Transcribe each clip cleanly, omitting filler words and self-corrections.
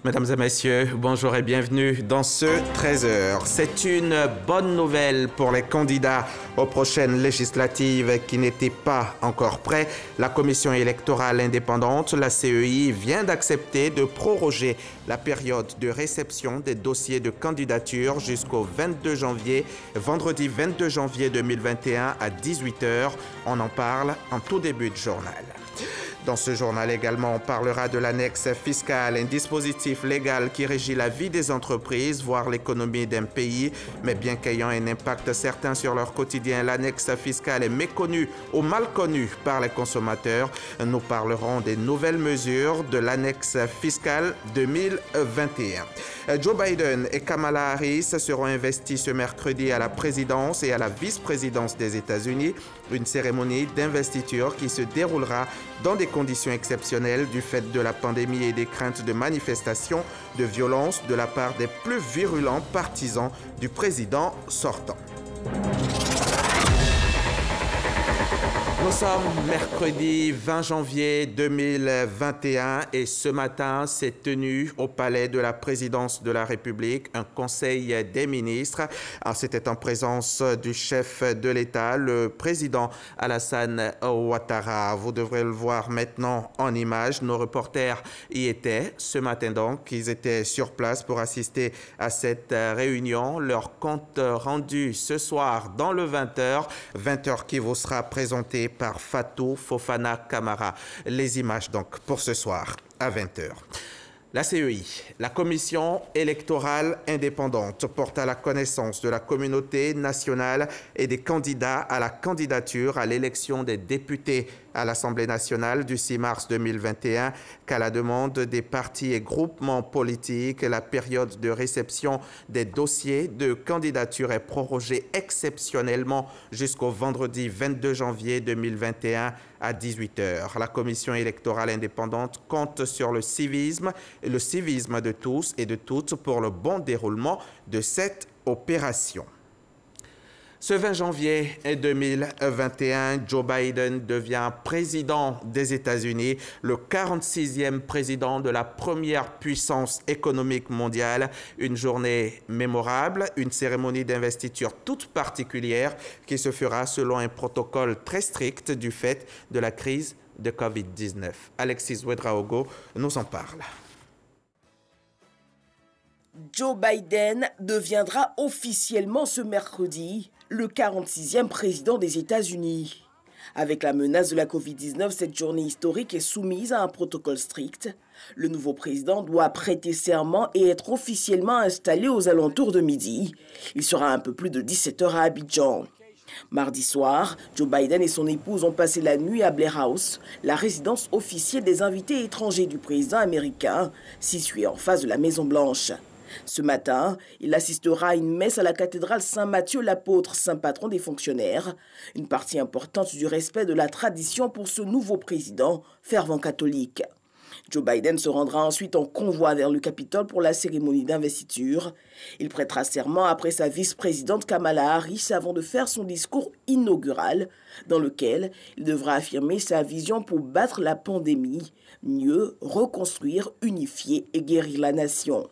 Mesdames et messieurs, bonjour et bienvenue dans ce 13h. C'est une bonne nouvelle pour les candidats aux prochaines législatives qui n'étaient pas encore prêts. La Commission électorale indépendante, la CEI, vient d'accepter de proroger la période de réception des dossiers de candidature jusqu'au 22 janvier, vendredi 22 janvier 2021 à 18h. On en parle en tout début de journal. Dans ce journal également, on parlera de l'annexe fiscale, un dispositif légal qui régit la vie des entreprises, voire l'économie d'un pays. Mais bien qu'ayant un impact certain sur leur quotidien, l'annexe fiscale est méconnue ou mal connue par les consommateurs. Nous parlerons des nouvelles mesures de l'annexe fiscale 2021. Joe Biden et Kamala Harris seront investis ce mercredi à la présidence et à la vice-présidence des États-Unis. Une cérémonie d'investiture qui se déroulera dans des conditions exceptionnelles du fait de la pandémie et des craintes de manifestations de violence de la part des plus virulents partisans du président sortant. Nous sommes mercredi 20 janvier 2021 et ce matin s'est tenu au palais de la présidence de la République un conseil des ministres. C'était en présence du chef de l'État, le président Alassane Ouattara. Vous devrez le voir maintenant en images. Nos reporters y étaient ce matin donc. Ils étaient sur place pour assister à cette réunion. Leur compte rendu ce soir dans le 20h. 20h qui vous sera présenté par Fatou Fofana Camara. Les images donc pour ce soir à 20h. La CEI, la Commission électorale indépendante, porte à la connaissance de la communauté nationale et des candidats à la candidature à l'élection des députés à l'Assemblée nationale du 6 mars 2021 qu'à la demande des partis et groupements politiques, la période de réception des dossiers de candidature est prorogée exceptionnellement jusqu'au vendredi 22 janvier 2021 à 18h. La Commission électorale indépendante compte sur le civisme de tous et de toutes pour le bon déroulement de cette opération. Ce 20 janvier 2021, Joe Biden devient président des États-Unis, le 46e président de la première puissance économique mondiale. Une journée mémorable, une cérémonie d'investiture toute particulière qui se fera selon un protocole très strict du fait de la crise de COVID-19. Alexis Ouedraogo nous en parle. Joe Biden deviendra officiellement ce mercredi le 46e président des États-Unis. Avec la menace de la COVID-19, cette journée historique est soumise à un protocole strict. Le nouveau président doit prêter serment et être officiellement installé aux alentours de midi. Il sera un peu plus de 17h à Abidjan. Mardi soir, Joe Biden et son épouse ont passé la nuit à Blair House, la résidence officielle des invités étrangers du président américain, située en face de la Maison-Blanche. Ce matin, il assistera à une messe à la cathédrale Saint-Matthieu l'Apôtre, saint patron des fonctionnaires, une partie importante du respect de la tradition pour ce nouveau président, fervent catholique. Joe Biden se rendra ensuite en convoi vers le Capitole pour la cérémonie d'investiture. Il prêtera serment après sa vice-présidente Kamala Harris avant de faire son discours inaugural, dans lequel il devra affirmer sa vision pour battre la pandémie, mieux reconstruire, unifier et guérir la nation.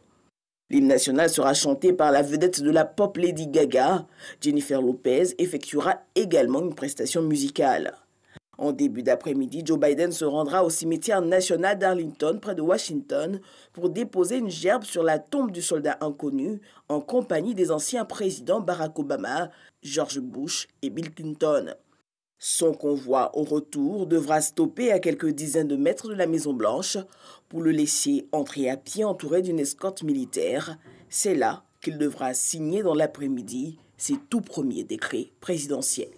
L'hymne national sera chanté par la vedette de la pop Lady Gaga. Jennifer Lopez effectuera également une prestation musicale. En début d'après-midi, Joe Biden se rendra au cimetière national d'Arlington, près de Washington, pour déposer une gerbe sur la tombe du soldat inconnu, en compagnie des anciens présidents Barack Obama, George Bush et Bill Clinton. Son convoi au retour devra stopper à quelques dizaines de mètres de la Maison-Blanche pour le laisser entrer à pied entouré d'une escorte militaire. C'est là qu'il devra signer dans l'après-midi ses tout premiers décrets présidentiels.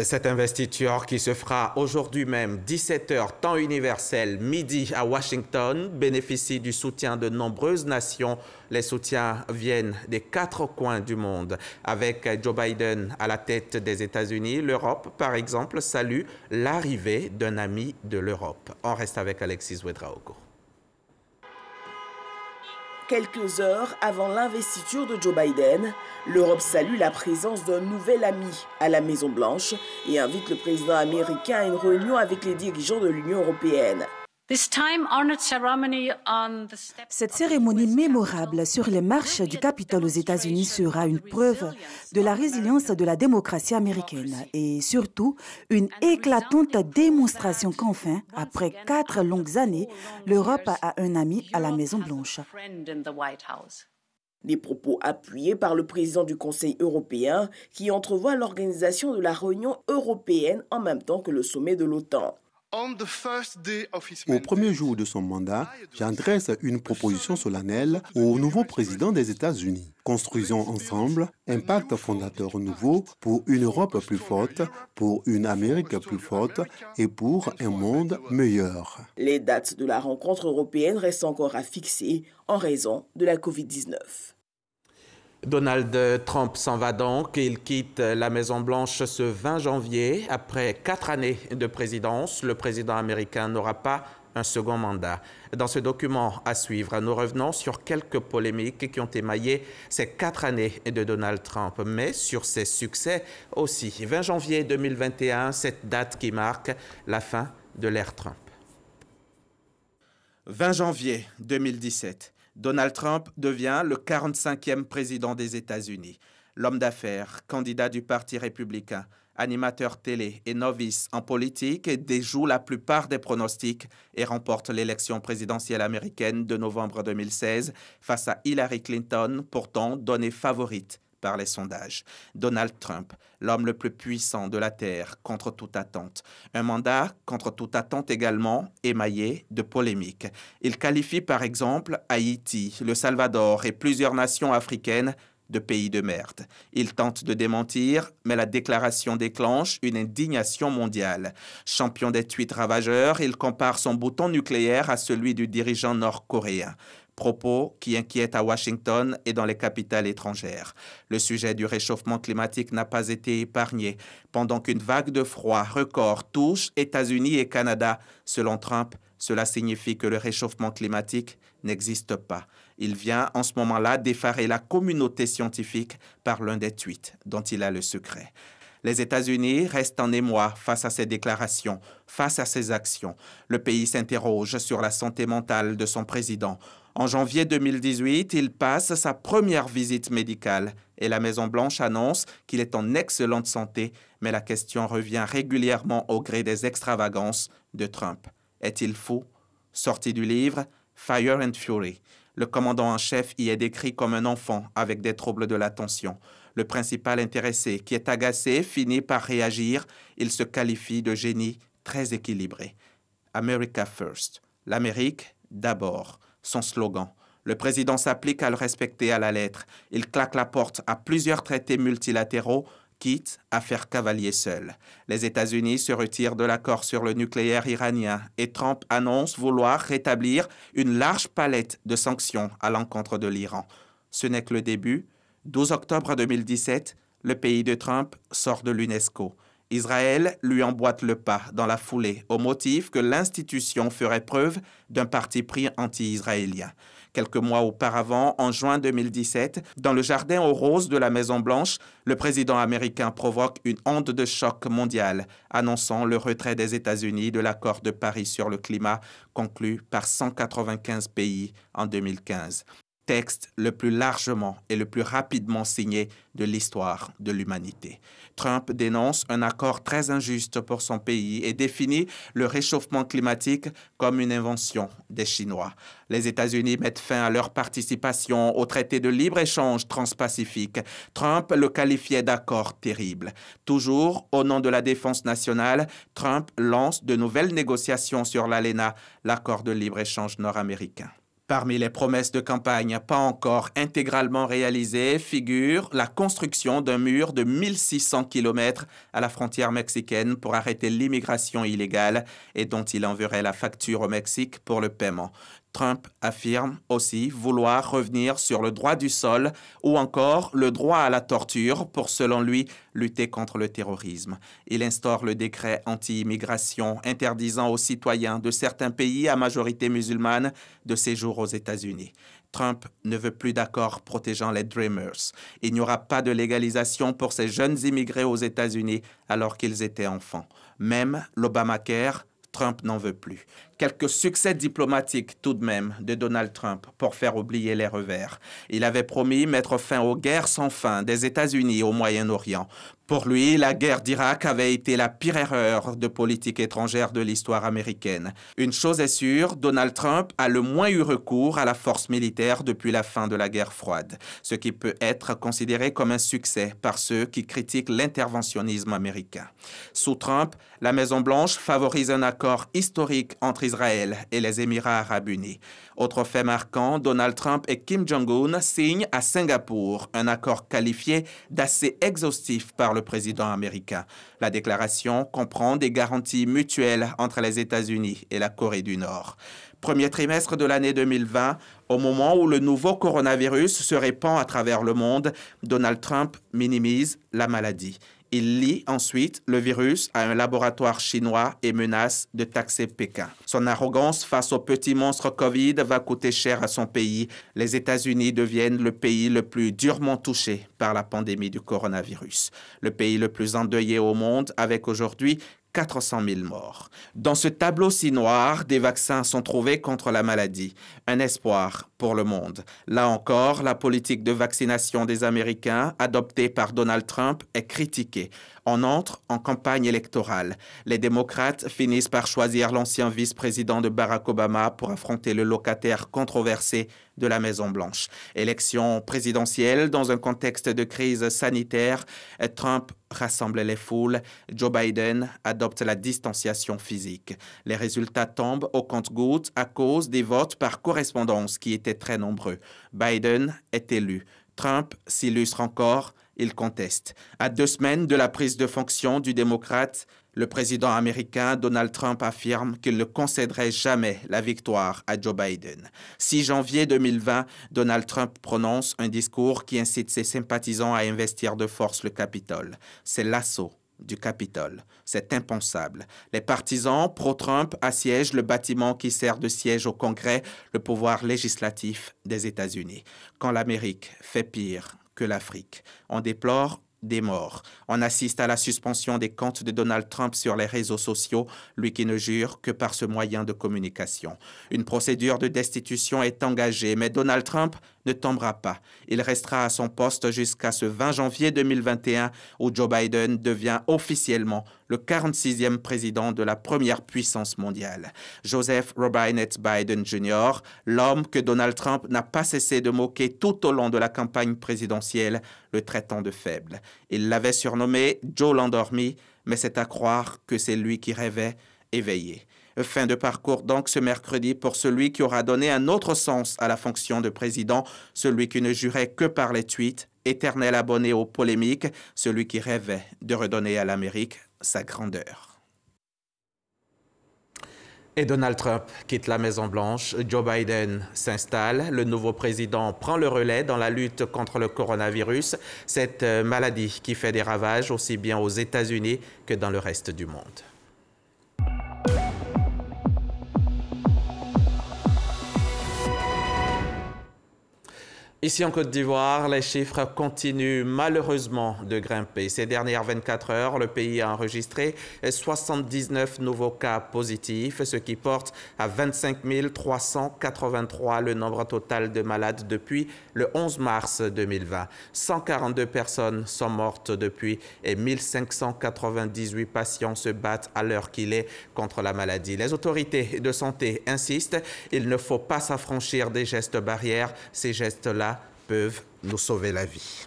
Cette investiture qui se fera aujourd'hui même, 17h, temps universel, midi à Washington, bénéficie du soutien de nombreuses nations. Les soutiens viennent des 4 coins du monde. Avec Joe Biden à la tête des États-Unis, l'Europe, par exemple, salue l'arrivée d'un ami de l'Europe. On reste avec Alexis Ouedraogo. Quelques heures avant l'investiture de Joe Biden, l'Europe salue la présence d'un nouvel ami à la Maison-Blanche et invite le président américain à une réunion avec les dirigeants de l'Union européenne. Cette cérémonie mémorable sur les marches du Capitole aux États-Unis sera une preuve de la résilience de la démocratie américaine et surtout une éclatante démonstration qu'enfin, après 4 longues années, l'Europe a un ami à la Maison-Blanche. Des propos appuyés par le président du Conseil européen qui entrevoit l'organisation de la réunion européenne en même temps que le sommet de l'OTAN. Au premier jour de son mandat, j'adresse une proposition solennelle au nouveau président des États-Unis. Construisons ensemble un pacte fondateur nouveau pour une Europe plus forte, pour une Amérique plus forte et pour un monde meilleur. Les dates de la rencontre européenne restent encore à fixer en raison de la Covid-19. Donald Trump s'en va donc. Il quitte la Maison-Blanche ce 20 janvier. Après 4 années de présidence, le président américain n'aura pas un second mandat. Dans ce document à suivre, nous revenons sur quelques polémiques qui ont émaillé ces 4 années de Donald Trump, mais sur ses succès aussi. 20 janvier 2021, cette date qui marque la fin de l'ère Trump. 20 janvier 2017. Donald Trump devient le 45e président des États-Unis. L'homme d'affaires, candidat du Parti républicain, animateur télé et novice en politique, déjoue la plupart des pronostics et remporte l'élection présidentielle américaine de novembre 2016 face à Hillary Clinton, pourtant donnée favorite par les sondages. Donald Trump, l'homme le plus puissant de la Terre, contre toute attente. Un mandat contre toute attente également émaillé de polémiques. Il qualifie par exemple Haïti, le Salvador et plusieurs nations africaines de pays de merde. Il tente de démentir, mais la déclaration déclenche une indignation mondiale. Champion des tweets ravageurs, il compare son bouton nucléaire à celui du dirigeant nord-coréen. Propos qui inquiètent à Washington et dans les capitales étrangères. Le sujet du réchauffement climatique n'a pas été épargné. Pendant qu'une vague de froid record touche États-Unis et Canada, selon Trump, cela signifie que le réchauffement climatique n'existe pas. Il vient en ce moment-là d'effarer la communauté scientifique par l'un des tweets dont il a le secret. Les États-Unis restent en émoi face à ces déclarations, face à ces actions. Le pays s'interroge sur la santé mentale de son président. En janvier 2018, il passe sa première visite médicale et la Maison-Blanche annonce qu'il est en excellente santé, mais la question revient régulièrement au gré des extravagances de Trump. Est-il fou? Sorti du livre Fire and Fury. Le commandant en chef y est décrit comme un enfant avec des troubles de l'attention. Le principal intéressé, qui est agacé, finit par réagir. Il se qualifie de génie très équilibré. America First. L'Amérique d'abord. Son slogan. Le président s'applique à le respecter à la lettre. Il claque la porte à plusieurs traités multilatéraux, quitte à faire cavalier seul. Les États-Unis se retirent de l'accord sur le nucléaire iranien et Trump annonce vouloir rétablir une large palette de sanctions à l'encontre de l'Iran. Ce n'est que le début. 12 octobre 2017, le pays de Trump sort de l'UNESCO. Israël lui emboîte le pas dans la foulée au motif que l'institution ferait preuve d'un parti pris anti-israélien. Quelques mois auparavant, en juin 2017, dans le jardin aux roses de la Maison-Blanche, le président américain provoque une onde de choc mondiale, annonçant le retrait des États-Unis de l'accord de Paris sur le climat conclu par 195 pays en 2015. Texte le plus largement et le plus rapidement signé de l'histoire de l'humanité. Trump dénonce un accord très injuste pour son pays et définit le réchauffement climatique comme une invention des Chinois. Les États-Unis mettent fin à leur participation au traité de libre-échange transpacifique. Trump le qualifiait d'accord terrible. Toujours au nom de la défense nationale, Trump lance de nouvelles négociations sur l'ALENA, l'accord de libre-échange nord-américain. Parmi les promesses de campagne pas encore intégralement réalisées figure la construction d'un mur de 1600 km à la frontière mexicaine pour arrêter l'immigration illégale et dont il enverrait la facture au Mexique pour le paiement. Trump affirme aussi vouloir revenir sur le droit du sol ou encore le droit à la torture pour, selon lui, lutter contre le terrorisme. Il instaure le décret anti-immigration interdisant aux citoyens de certains pays à majorité musulmane de séjour aux États-Unis. Trump ne veut plus d'accord protégeant les Dreamers. Il n'y aura pas de légalisation pour ces jeunes immigrés aux États-Unis alors qu'ils étaient enfants. Même l'Obamacare, Trump n'en veut plus. Quelques succès diplomatiques tout de même de Donald Trump pour faire oublier les revers. Il avait promis mettre fin aux guerres sans fin des États-Unis au Moyen-Orient. Pour lui, la guerre d'Irak avait été la pire erreur de politique étrangère de l'histoire américaine. Une chose est sûre, Donald Trump a le moins eu recours à la force militaire depuis la fin de la guerre froide, ce qui peut être considéré comme un succès par ceux qui critiquent l'interventionnisme américain. Sous Trump, la Maison-Blanche favorise un accord historique entre Israël et les Émirats arabes unis. Autre fait marquant, Donald Trump et Kim Jong-un signent à Singapour un accord qualifié d'assez exhaustif par le président américain. La déclaration comprend des garanties mutuelles entre les États-Unis et la Corée du Nord. Premier trimestre de l'année 2020, au moment où le nouveau coronavirus se répand à travers le monde, Donald Trump minimise la maladie. Il lie ensuite le virus à un laboratoire chinois et menace de taxer Pékin. Son arrogance face au petit monstre Covid va coûter cher à son pays. Les États-Unis deviennent le pays le plus durement touché par la pandémie du coronavirus. Le pays le plus endeuillé au monde avec aujourd'hui 400 000 morts. Dans ce tableau si noir, des vaccins sont trouvés contre la maladie. Un espoir pour le monde. Là encore, la politique de vaccination des Américains, adoptée par Donald Trump, est critiquée. On entre en campagne électorale. Les démocrates finissent par choisir l'ancien vice-président de Barack Obama pour affronter le locataire controversé de la Maison-Blanche. Élection présidentielle dans un contexte de crise sanitaire. Trump rassemble les foules. Joe Biden adopte la distanciation physique. Les résultats tombent au compte-gouttes à cause des votes par correspondance qui étaient très nombreux. Biden est élu. Trump s'illustre encore. Il conteste. À 2 semaines de la prise de fonction du démocrate, le président américain Donald Trump affirme qu'il ne concéderait jamais la victoire à Joe Biden. 6 janvier 2020, Donald Trump prononce un discours qui incite ses sympathisants à investir de force le Capitole. C'est l'assaut du Capitole. C'est impensable. Les partisans pro-Trump assiègent le bâtiment qui sert de siège au Congrès, le pouvoir législatif des États-Unis. Quand l'Amérique fait pire que l'Afrique, on déplore des morts. On assiste à la suspension des comptes de Donald Trump sur les réseaux sociaux, lui qui ne jure que par ce moyen de communication. Une procédure de destitution est engagée, mais Donald Trump ne tombera pas. Il restera à son poste jusqu'à ce 20 janvier 2021 où Joe Biden devient officiellement le 46e président de la première puissance mondiale. Joseph Robinette Biden Jr., l'homme que Donald Trump n'a pas cessé de moquer tout au long de la campagne présidentielle, le traitant de faible. Il l'avait surnommé Joe l'endormi, mais c'est à croire que c'est lui qui rêvait éveillé. Fin de parcours donc ce mercredi pour celui qui aura donné un autre sens à la fonction de président, celui qui ne jurait que par les tweets, éternel abonné aux polémiques, celui qui rêvait de redonner à l'Amérique sa grandeur. Et Donald Trump quitte la Maison-Blanche, Joe Biden s'installe, le nouveau président prend le relais dans la lutte contre le coronavirus, cette maladie qui fait des ravages aussi bien aux États-Unis que dans le reste du monde. Ici en Côte d'Ivoire, les chiffres continuent malheureusement de grimper. Ces dernières 24 heures, le pays a enregistré 79 nouveaux cas positifs, ce qui porte à 25 383 le nombre total de malades depuis le 11 mars 2020. 142 personnes sont mortes depuis et 1598 patients se battent à l'heure qu'il est contre la maladie. Les autorités de santé insistent, il ne faut pas s'affranchir des gestes barrières. Ces gestes-là peuvent nous sauver la vie.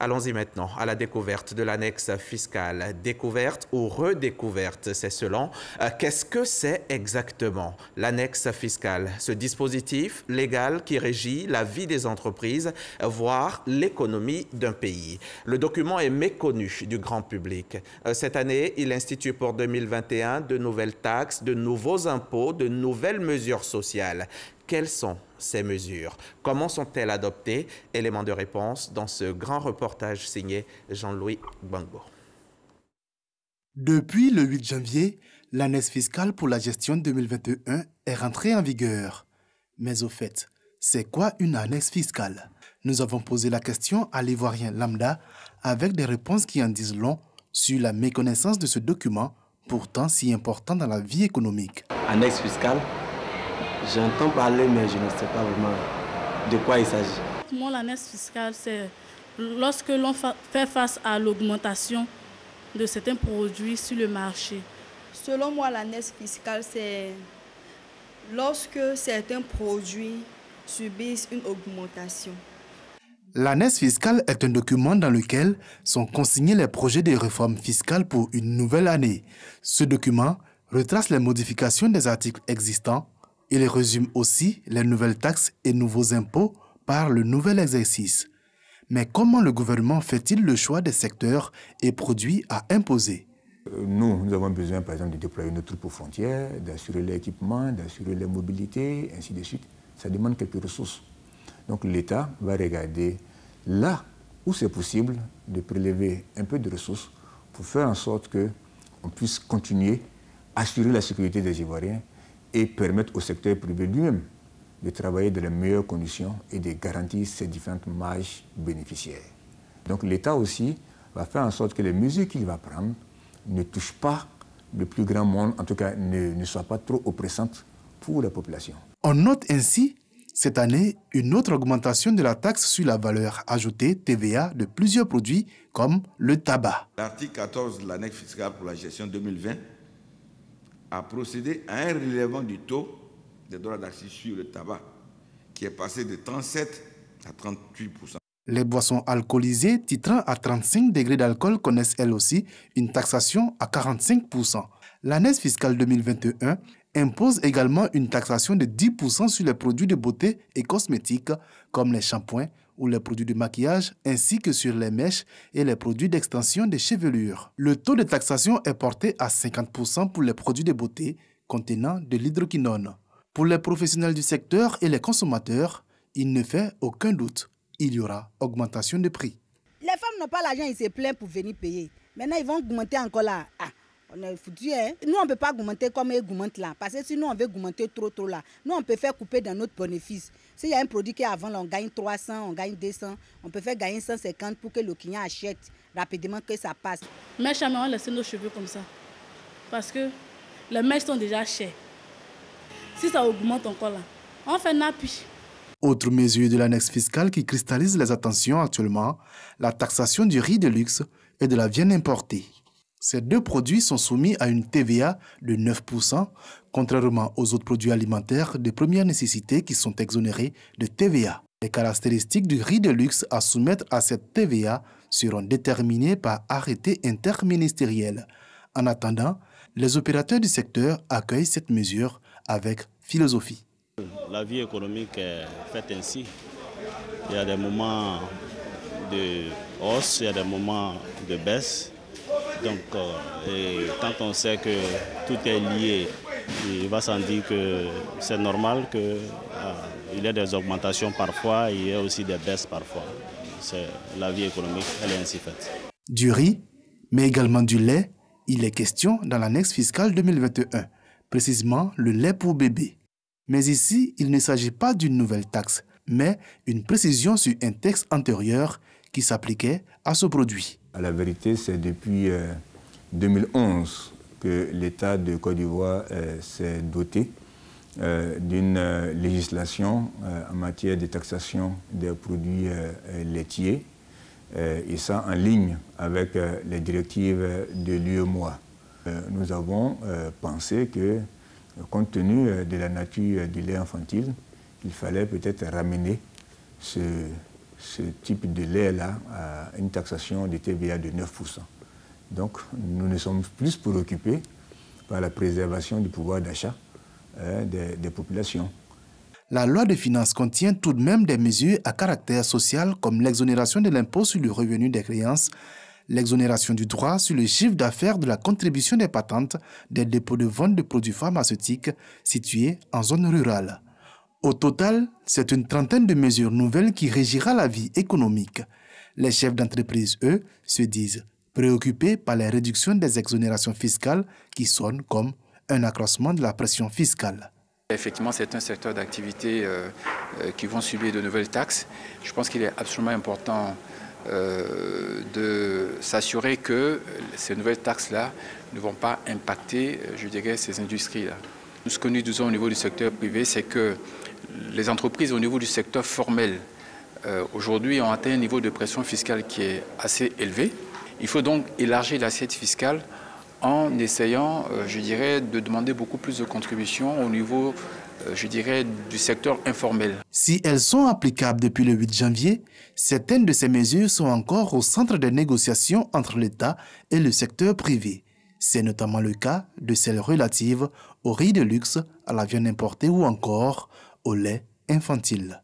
Allons-y maintenant à la découverte de l'annexe fiscale. Découverte ou redécouverte, c'est selon. Qu'est-ce que c'est exactement l'annexe fiscale? Ce dispositif légal qui régit la vie des entreprises, voire l'économie d'un pays. Le document est méconnu du grand public. Cette année, il institue pour 2021 de nouvelles taxes, de nouveaux impôts, de nouvelles mesures sociales. Quelles sont ces mesures? Comment sont-elles adoptées? Élément de réponse dans ce grand reportage signé Jean-Louis Gbangbo. Depuis le 8 janvier, l'annexe fiscale pour la gestion 2021 est rentrée en vigueur. Mais au fait, c'est quoi une annexe fiscale? Nous avons posé la question à l'Ivoirien lambda avec des réponses qui en disent long sur la méconnaissance de ce document pourtant si important dans la vie économique. Annexe fiscale, j'entends parler, mais je ne sais pas vraiment de quoi il s'agit. Pour moi, l'annexe fiscale, c'est lorsque l'on fait face à l'augmentation de certains produits sur le marché. Selon moi, l'annexe fiscale, c'est lorsque certains produits subissent une augmentation. L'annexe fiscale est un document dans lequel sont consignés les projets de réforme fiscale pour une nouvelle année. Ce document retrace les modifications des articles existants. Il résume aussi les nouvelles taxes et nouveaux impôts par le nouvel exercice. Mais comment le gouvernement fait-il le choix des secteurs et produits à imposer? Nous avons besoin, par exemple, de déployer nos troupes aux frontières, d'assurer l'équipement, d'assurer les mobilités, ainsi de suite. Ça demande quelques ressources. Donc l'État va regarder là où c'est possible de prélever un peu de ressources pour faire en sorte qu'on puisse continuer à assurer la sécurité des Ivoiriens et permettre au secteur privé lui-même de travailler dans les meilleures conditions et de garantir ses différentes marges bénéficiaires. Donc l'État aussi va faire en sorte que les mesures qu'il va prendre ne touchent pas le plus grand monde, en tout cas ne soient pas trop oppressantes pour la population. On note ainsi cette année une autre augmentation de la taxe sur la valeur ajoutée TVA de plusieurs produits comme le tabac. L'article 14 de l'annexe fiscale pour la gestion 2020 a procédé à un relèvement du taux des droits d'accise sur le tabac qui est passé de 37 à 38%. Les boissons alcoolisées titrant à 35 degrés d'alcool connaissent elles aussi une taxation à 45%. L'annexe fiscale 2021 impose également une taxation de 10% sur les produits de beauté et cosmétiques comme les shampoings ou les produits de maquillage ainsi que sur les mèches et les produits d'extension des chevelures. Le taux de taxation est porté à 50% pour les produits de beauté contenant de l'hydroquinone. Pour les professionnels du secteur et les consommateurs, il ne fait aucun doute. Il y aura augmentation de prix. Les femmes n'ont pas l'argent, ils se plaignent pour venir payer. Maintenant, ils vont augmenter encore là. Ah, on est foutu, hein? Nous, on ne peut pas augmenter comme ils augmentent là. Parce que si nous, on veut augmenter trop là, nous, on peut faire couper dans notre bénéfice. S'il y a un produit qui avant, là, on gagne 300, on gagne 200, on peut faire gagner 150 pour que le client achète rapidement, que ça passe. Mais jamais on laisse nos cheveux comme ça. Parce que les mèches sont déjà chères. Si ça augmente encore là, on fait un appui. Autre mesure de l'annexe fiscale qui cristallise les attentions actuellement, la taxation du riz de luxe et de la viande importée. Ces deux produits sont soumis à une TVA de 9%, contrairement aux autres produits alimentaires de première nécessité qui sont exonérés de TVA. Les caractéristiques du riz de luxe à soumettre à cette TVA seront déterminées par arrêté interministériel. En attendant, les opérateurs du secteur accueillent cette mesure avec philosophie. La vie économique est faite ainsi. Il y a des moments de hausse, il y a des moments de baisse. Donc, quand on sait que tout est lié, il va sans dire que c'est normal qu'il y ait des augmentations parfois, il y a aussi des baisses parfois. La vie économique, elle est ainsi faite. Du riz, mais également du lait, il est question dans l'annexe fiscale 2021, précisément le lait pour bébé. Mais ici, il ne s'agit pas d'une nouvelle taxe, mais une précision sur un texte antérieur qui s'appliquait à ce produit. À la vérité, c'est depuis 2011 que l'État de Côte d'Ivoire s'est doté d'une législation en matière de taxation des produits laitiers, et ça en ligne avec les directives de l'UEMOA. Nous avons pensé que, compte tenu de la nature du lait infantile, il fallait peut-être ramener ce type de lait-là à une taxation de TVA de 9%. Donc, nous ne sommes plus préoccupés par la préservation du pouvoir d'achat des populations. La loi de finances contient tout de même des mesures à caractère social comme l'exonération de l'impôt sur le revenu des créances, l'exonération du droit sur le chiffre d'affaires de la contribution des patentes des dépôts de vente de produits pharmaceutiques situés en zone rurale. Au total, c'est une trentaine de mesures nouvelles qui régira la vie économique. Les chefs d'entreprise, eux, se disent préoccupés par les réductions des exonérations fiscales qui sonnent comme un accroissement de la pression fiscale. Effectivement, c'est un secteur d'activité qui vont subir de nouvelles taxes. Je pense qu'il est absolument important de s'assurer que ces nouvelles taxes-là ne vont pas impacter, je dirais, ces industries-là. Ce que nous disons au niveau du secteur privé, c'est que les entreprises au niveau du secteur formel, aujourd'hui, ont atteint un niveau de pression fiscale qui est assez élevé. Il faut donc élargir l'assiette fiscale en essayant, je dirais, de demander beaucoup plus de contributions au niveau, je dirais, du secteur informel. Si elles sont applicables depuis le 8 janvier, certaines de ces mesures sont encore au centre des négociations entre l'État et le secteur privé. C'est notamment le cas de celles relatives au riz de luxe, à la viande importée ou encore au lait infantile.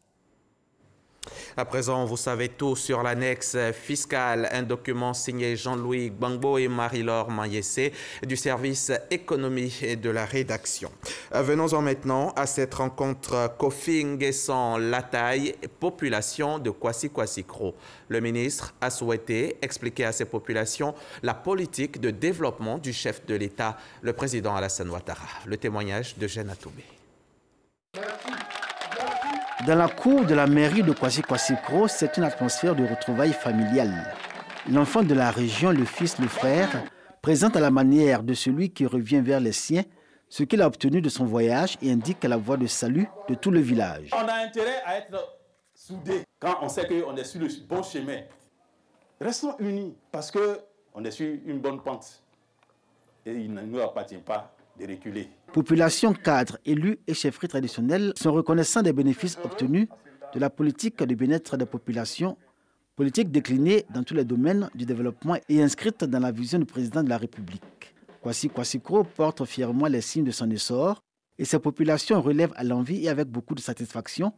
À présent, vous savez tout sur l'annexe fiscale, un document signé Jean-Louis Gbangbo et Marie-Laure Mayessé du service économie et de la rédaction. Venons-en maintenant à cette rencontre Kofi-Nguessan-Lataille, population de Kwasi-Kwasi-Kro. Le ministre a souhaité expliquer à ces populations la politique de développement du chef de l'État, le président Alassane Ouattara. Le témoignage de Jeanne Atoubé. Dans la cour de la mairie de Kwasi-Kwasi-Kro, c'est une atmosphère de retrouvailles familiales. L'enfant de la région, le fils, le frère, présente à la manière de celui qui revient vers les siens ce qu'il a obtenu de son voyage et indique la voie de salut de tout le village. On a intérêt à être soudés quand on sait qu'on est sur le bon chemin. Restons unis parce qu'on est sur une bonne pente et il ne nous appartient pas de reculer. Population, cadres, élus et chefferies traditionnelles sont reconnaissants des bénéfices obtenus de la politique de bien-être des populations, politique déclinée dans tous les domaines du développement et inscrite dans la vision du président de la République. Kwasi-Kwasi-Kro porte fièrement les signes de son essor et ces populations relèvent à l'envi et avec beaucoup de satisfaction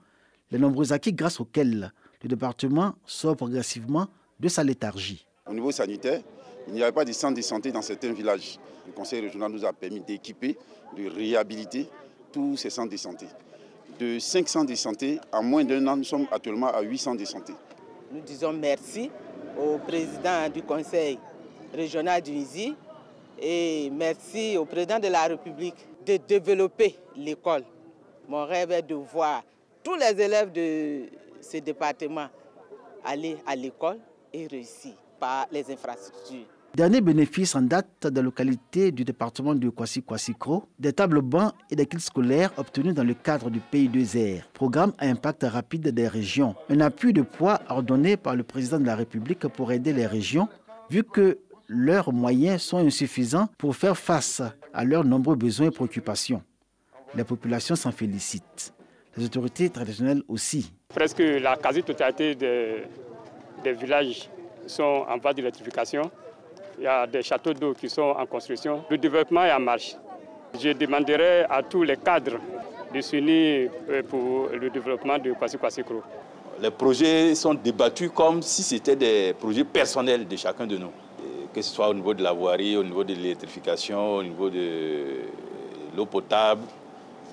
les nombreux acquis grâce auxquels le département sort progressivement de sa léthargie. Au niveau sanitaire, il n'y avait pas de centre de santé dans certains villages. Le conseil régional nous a permis d'équiper, de réhabiliter tous ces centres de santé. De 5 centres de santé, en moins d'un an, nous sommes actuellement à 8 centres de santé. Nous disons merci au président du conseil régional du Nizi et merci au président de la République de développer l'école. Mon rêve est de voir tous les élèves de ce département aller à l'école et réussir par les infrastructures. Dernier bénéfice en date de la localité du département de Kwasi-Kwasi-Kro, des tables bancs et des kits scolaires obtenus dans le cadre du Pays2R, programme à impact rapide des régions. Un appui de poids ordonné par le président de la République pour aider les régions, vu que leurs moyens sont insuffisants pour faire face à leurs nombreux besoins et préoccupations. Les populations s'en félicitent. Les autorités traditionnelles aussi. Presque la quasi-totalité des villages sont en voie d'électrification. Il y a des châteaux d'eau qui sont en construction. Le développement est en marche. Je demanderai à tous les cadres de s'unir pour le développement de Kwasi-Kwasi-Kro. Les projets sont débattus comme si c'était des projets personnels de chacun de nous. Que ce soit au niveau de la voirie, au niveau de l'électrification, au niveau de l'eau potable,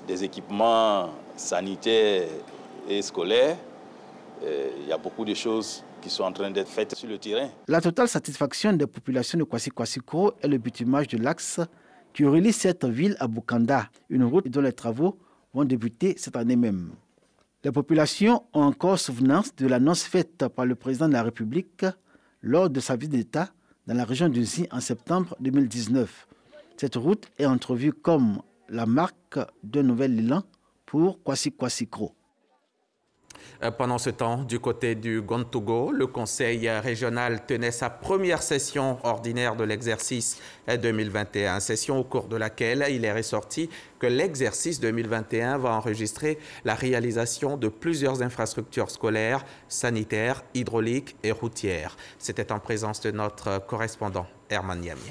des équipements sanitaires et scolaires. Il y a beaucoup de choses qui sont en train d'être faites sur le terrain. La totale satisfaction des populations de Kwasi-Kwasi-Kro est le bitumage de l'axe qui relie cette ville à Bukanda, une route dont les travaux vont débuter cette année même. Les populations ont encore souvenance de l'annonce faite par le président de la République lors de sa visite d'État dans la région du Zi en septembre 2019. Cette route est entrevue comme la marque d'un nouvel élan pour Kwasi-Kwasi-Kro. Pendant ce temps, du côté du Gontougo, le conseil régional tenait sa première session ordinaire de l'exercice 2021, session au cours de laquelle il est ressorti que l'exercice 2021 va enregistrer la réalisation de plusieurs infrastructures scolaires, sanitaires, hydrauliques et routières. C'était en présence de notre correspondant Herman Niamie.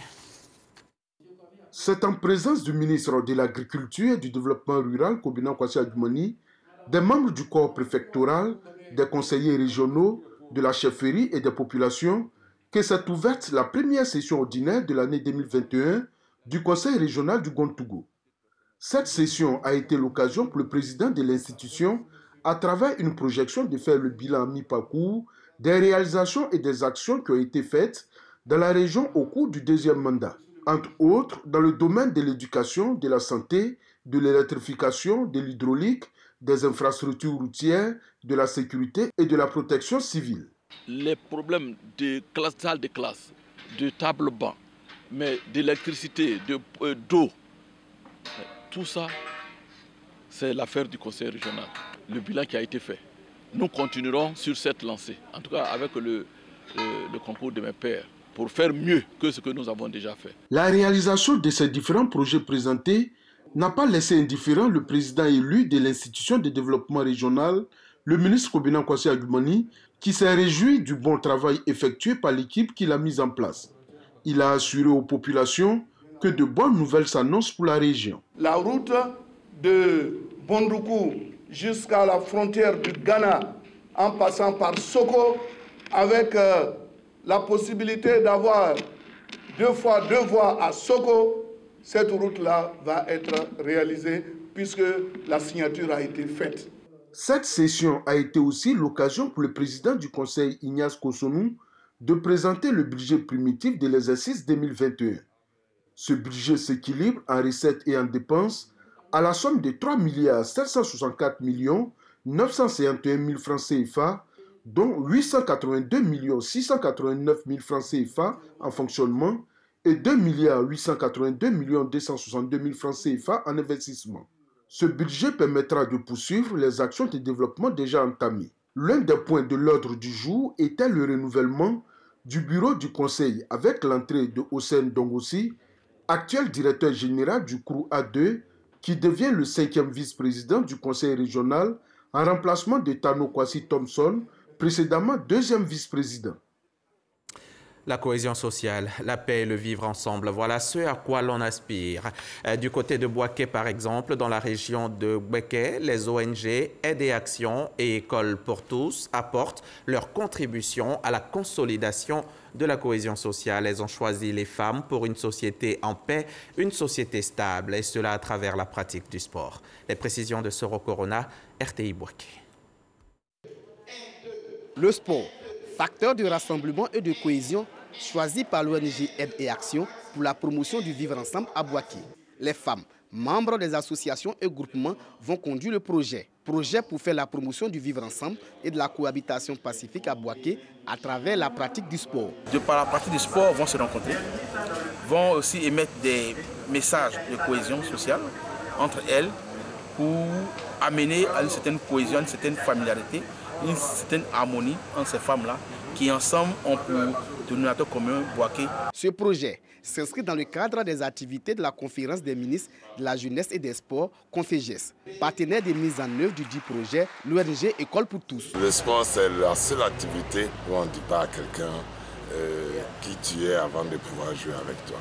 C'est en présence du ministre de l'Agriculture et du Développement rural, Kobina Kwasi Adjoumani, des membres du corps préfectoral, des conseillers régionaux, de la chefferie et des populations, que s'est ouverte la première session ordinaire de l'année 2021 du conseil régional du Gontougo. Cette session a été l'occasion pour le président de l'institution, à travers une projection, de faire le bilan mi-parcours des réalisations et des actions qui ont été faites dans la région au cours du deuxième mandat. Entre autres, dans le domaine de l'éducation, de la santé, de l'électrification, de l'hydraulique, des infrastructures routières, de la sécurité et de la protection civile. Les problèmes de salle de classe, de table banc, mais d'électricité, d'eau, tout ça, c'est l'affaire du conseil régional. Le bilan qui a été fait. Nous continuerons sur cette lancée, en tout cas avec le concours de mes pairs, pour faire mieux que ce que nous avons déjà fait. La réalisation de ces différents projets présentés n'a pas laissé indifférent le président élu de l'institution de développement régional, le ministre Kobina Kwasi Adjumani, qui s'est réjoui du bon travail effectué par l'équipe qu'il a mise en place. Il a assuré aux populations que de bonnes nouvelles s'annoncent pour la région. La route de Bondoukou jusqu'à la frontière du Ghana, en passant par Soko, avec la possibilité d'avoir 2 fois 2 voies à Soko, cette route-là va être réalisée puisque la signature a été faite. Cette session a été aussi l'occasion pour le président du Conseil, Ignace Kossonou, de présenter le budget primitif de l'exercice 2021. Ce budget s'équilibre en recettes et en dépenses à la somme de 3 764 951 000 francs CFA, dont 882 689 000 francs CFA en fonctionnement et 2 882 262 000 francs CFA en investissement. Ce budget permettra de poursuivre les actions de développement déjà entamées. L'un des points de l'ordre du jour était le renouvellement du bureau du Conseil avec l'entrée de Hossein Dongossi, actuel directeur général du CROU A2, qui devient le 5e vice-président du Conseil régional en remplacement de Tano Kwasi Thompson, précédemment 2e vice-président. La cohésion sociale, la paix et le vivre ensemble, voilà ce à quoi l'on aspire. Du côté de Bouaké, par exemple, dans la région de Bouaké, les ONG Aide et Action et École pour tous apportent leur contribution à la consolidation de la cohésion sociale. Elles ont choisi les femmes pour une société en paix, une société stable, et cela à travers la pratique du sport. Les précisions de Soro Corona, RTI Bouaké. Le sport, facteur de rassemblement et de cohésion, choisi par l'ONG Aide et Action pour la promotion du vivre ensemble à Bouaké. Les femmes, membres des associations et groupements, vont conduire le projet. Projet pour faire la promotion du vivre ensemble et de la cohabitation pacifique à Bouaké à travers la pratique du sport. De par la pratique du sport, vont se rencontrer, vont aussi émettre des messages de cohésion sociale entre elles pour amener à une certaine cohésion, une certaine familiarité, une certaine harmonie entre ces femmes-là qui ensemble ont pour dénominateur commun Bouaké. Ce projet s'inscrit dans le cadre des activités de la conférence des ministres de la jeunesse et des sports, Conféges. Partenaire de mise en œuvre du dit projet, l'ONG École pour tous. Le sport, c'est la seule activité où on ne dit pas à quelqu'un qui tu es avant de pouvoir jouer avec toi.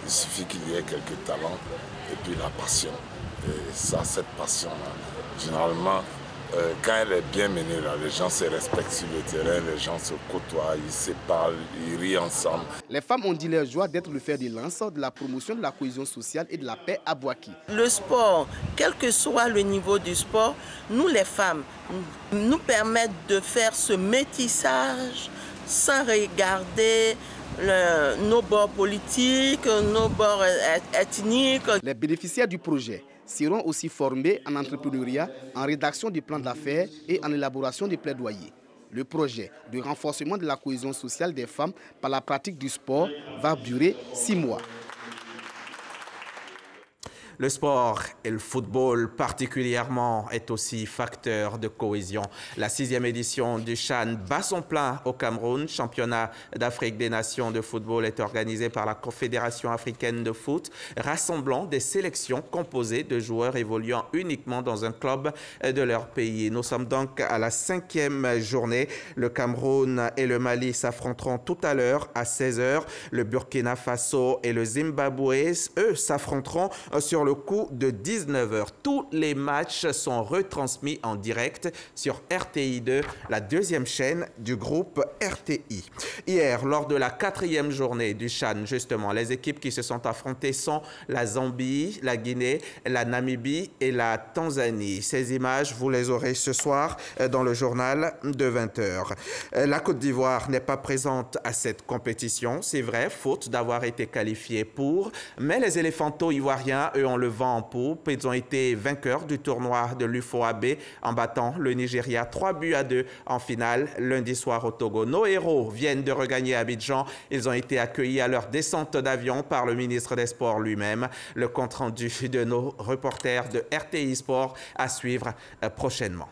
Il suffit qu'il y ait quelques talents et puis la passion. Et ça, cette passion-là, généralement, quand elle est bien menée, là, les gens se respectent sur le terrain, les gens se côtoient, ils se parlent, ils rient ensemble. Les femmes ont dit leur joie d'être le fer de lance de la promotion de la cohésion sociale et de la paix à Bouaké. Le sport, quel que soit le niveau du sport, nous les femmes, nous permettent de faire ce métissage sans regarder nos bords politiques, nos bords ethniques. Les bénéficiaires du projet seront aussi formés en entrepreneuriat, en rédaction des plans d'affaires et en élaboration des plaidoyers. Le projet de renforcement de la cohésion sociale des femmes par la pratique du sport va durer 6 mois. Le sport et le football particulièrement est aussi facteur de cohésion. La 6e édition du CHAN bat son plein au Cameroun. Championnat d'Afrique des Nations de football est organisé par la Confédération africaine de foot, rassemblant des sélections composées de joueurs évoluant uniquement dans un club de leur pays. Nous sommes donc à la 5e journée. Le Cameroun et le Mali s'affronteront tout à l'heure à 16h. Le Burkina Faso et le Zimbabwe, eux, s'affronteront sur le coup de 19h. Tous les matchs sont retransmis en direct sur RTI2, la 2e chaîne du groupe RTI. Hier, lors de la 4e journée du CHAN, justement, les équipes qui se sont affrontées sont la Zambie, la Guinée, la Namibie et la Tanzanie. Ces images, vous les aurez ce soir dans le journal de 20h. La Côte d'Ivoire n'est pas présente à cette compétition, c'est vrai, faute d'avoir été qualifiée pour, mais les éléphantos ivoiriens, eux, ont le vent en poupe. Ils ont été vainqueurs du tournoi de l'UFOAB en battant le Nigeria 3-2 en finale lundi soir au Togo. Nos héros viennent de regagner Abidjan. Ils ont été accueillis à leur descente d'avion par le ministre des Sports lui-même. Le compte-rendu de nos reporters de RTI Sport à suivre prochainement.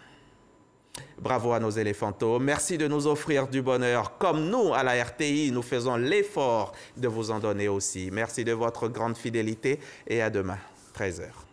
Bravo à nos éléphantos. Merci de nous offrir du bonheur. Comme nous, à la RTI, nous faisons l'effort de vous en donner aussi. Merci de votre grande fidélité et à demain, 13h.